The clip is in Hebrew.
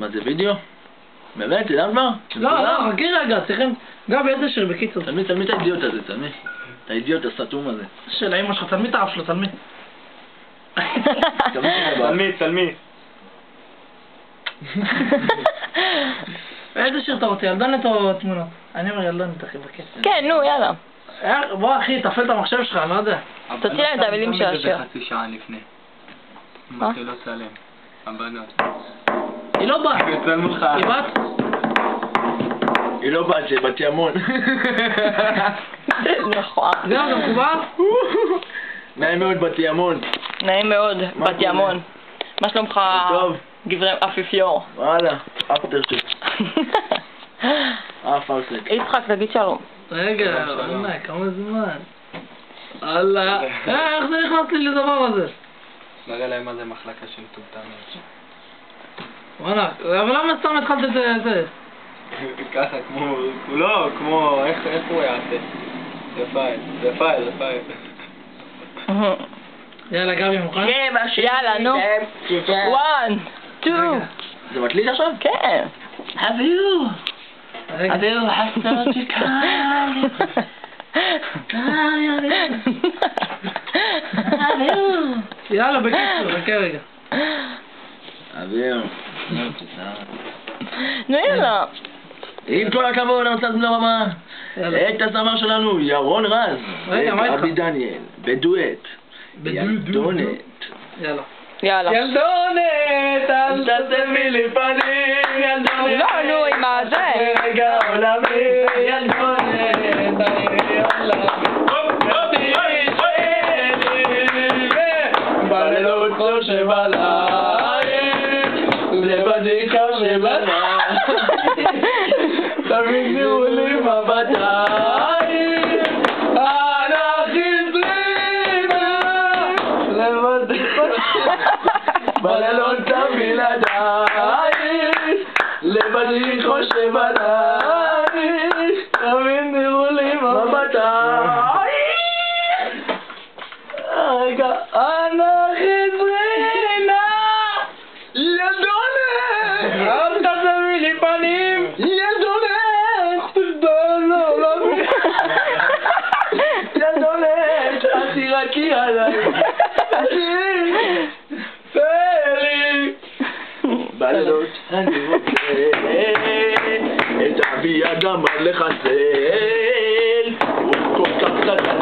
מה זה וידאו? באמת? תדעת מה? לא, חכי רגע, צריכים... גבי, איזה שיר בקיצור? תלמי את האידיוט הזה, תלמי. את האידיוט הסתום הזה. של האמא שלך, תלמי את האף שלו, תלמי. תלמי. איזה שיר אתה רוצה? ילדונת או תמונות? אני אומר ילדונת, אחי, בכיף. כן, נו, יאללה. בוא אחי, תפעיל את המחשב שלך, אני לא יודע. תוציא להם את המילים של השיר. חצי שעה לפני. מה? מתחילות לצלם. הבנות. היא לא באה. יצלמו לך. היא בת? היא לא בת, זה בת ימון. נכון. זהו, זה מחובר? נעים מאוד בת ימון. נעים מאוד, בת ימון. מה שלומך? טוב. גברי אפיפיור. וואלה, אפטר שיט. פרסק. יצחק, תגיד שלום. רגע, וואלה, כמה זמן. וואלה. איך זה נכנס לי לדבר הזה? נראה להם מה זה מחלקה של מטומטמים. וואלה, אבל למה סתם התחלת את זה? ככה, כמו, איך הוא יעשה? זה פייל. יאללה, גבי, מוכן? יאללה, נו. 1, 2. זה מקליט עכשיו? כן. אביהו. רגע. אביהו, חסות שקל. אביהו. יאללה, בקיצור, חכה רגע. אביהו. נו, יאללה. עם כל הכבוד, אני רוצה לשים לרמה. את הזמר שלנו, ירון רז. רגע, מה איתך? אבי דניאל, בדואט. ילדונת. יאללה. יאללה. ילדונת, אל תעשמי לי פנים, ילדונת. לא, נו, עם הזה. רגע עולמי, ילדונת, אני עולמי. בלילות חושב עלייך, לבדי חושב עלייך. תמיד נראו לי מבטייך, בלילות בלעדייך, לבדי חושב עלייך, תמיד נראו לי מבטייך. רגע, אנא חזרינה, ילדונת, אל תעשמי לי פנים, ילדונת, ילדונת, אל תירקי עליי, בלילות אני רוצה את אבי אדם על לחסל, הוא כל כך קטן